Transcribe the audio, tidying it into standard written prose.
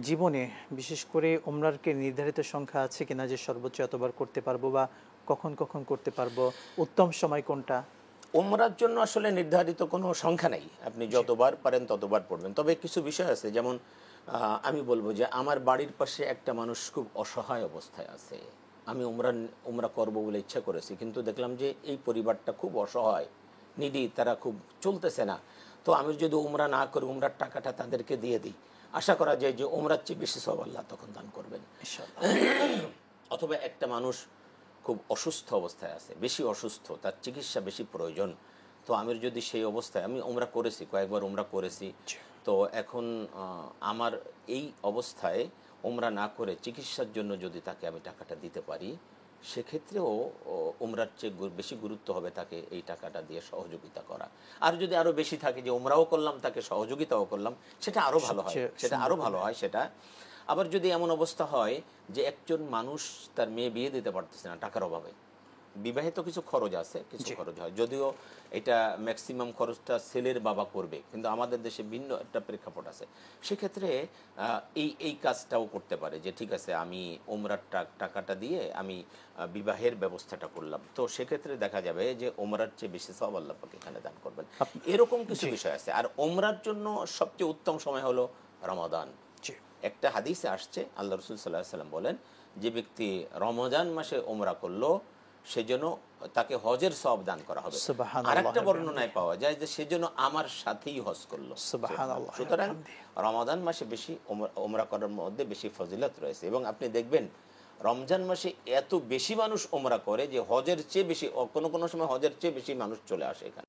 জীবনে বিশেষ করে উমরার কি নির্ধারিত সংখ্যা আছে কিনা যে সর্বোচ্চ এতবার করতে পারবো বা কখন কখন করতে পারবো, উত্তম সময় কোনটা? উমরার জন্য আসলে নির্ধারিত কোনো সংখ্যা নেই, আপনি জি। যতবার পারেন ততবার পড়বেন। তবে কিছু বিষয় আছে, যেমন আমি বলবো যে আমার বাড়ির পাশে একটা মানুষ খুব অসহায় অবস্থায় আছে। আমি উমরা করব বলে ইচ্ছা করেছি, কিন্তু দেখলাম যে এই পরিবারটা খুব অসহায়, নিডি, তারা খুব চলতেছে না। তো আমি যদি উমরা না করি, উমরার টাকাটা তাদেরকে দিয়ে দিই, আশা করা যায় যে উমরার চেয়ে বেশি সওয়াব আল্লাহ তখন দান করবেন। ইনশাআল্লাহ। অথবা একটা মানুষ খুব অসুস্থ অবস্থায় আছে, বেশি অসুস্থ, তার চিকিৎসা বেশি প্রয়োজন। তো আমি যদি সেই অবস্থায়, আমি উমরা করেছি, কয়েকবার উমরা করেছি, জি। তো এখন আমার এই অবস্থায় উমরা না করে চিকিৎসার জন্য যদি তাকে আমি টাকাটা দিতে পারি, সেক্ষেত্রেও উমরার চেয়ে বেশি গুরুত্ব হবে তাকে এই টাকাটা দিয়ে সহযোগিতা করা। আর যদি আরও বেশি থাকে যে উমরাও করলাম, তাকে সহযোগিতাও করলাম, সেটা আরও ভালো হয়, সবচেয়ে সেটা সুন্দর আরও ভালো হবে। হয় সেটা। আবার যদি এমন অবস্থা হয় যে একজন মানুষ তার মেয়ে বিয়ে দিতে পারতেছে না টাকার অভাবে, বিবাহিত কিছু খরচ আছে, কিছু জি। খরচ হয়, যদিও এটা ম্যাক্সিমাম খরচটা ছেলের বাবা করবে, কিন্তু আমাদের দেশে ভিন্ন একটা প্রেক্ষাপট আছে। সেক্ষেত্রে এই এই কাজটাও করতে পারে যে ঠিক আছে, আমি ওমরার টাকাটা দিয়ে আমি বিবাহের ব্যবস্থাটা করলাম, তো সেক্ষেত্রে দেখা যাবে যে ওমরার চেয়ে বেশি সওয়াব আল্লাহ পাক এখানে দান করবেন। এরকম কিছু জি। বিষয় আছে। আর ওমরার জন্য সবচেয়ে উত্তম সময় হলো রমাদান। জি। একটা হাদিসে আসছে, আল্লাহ রসুল সাল্লাহ সাল্লাম বলেন, যে ব্যক্তি রমজান মাসে ওমরা করলো, সেজন্য তাকে হজের সওয়াব দান করা হবে। আর সুবহানাল্লাহ একটা ওয়া বর্ণনায় বিহামদিহি। পাওয়া যায় যে সেজন্য আমার সাথেই হজ করলো। সুবহানাল্লাহ ওয়া সুতরাং বিহামদিহি। রমাদান মাসে বেশি ওমরা করার মধ্যে বেশি ফজিলত রয়েছে। এবং আপনি দেখবেন রমজান মাসে এত বেশি মানুষ ওমরা করে যে হজের চেয়ে বেশি, কোনো কোনো সময় হজের চেয়ে বেশি মানুষ চলে আসে এখানে।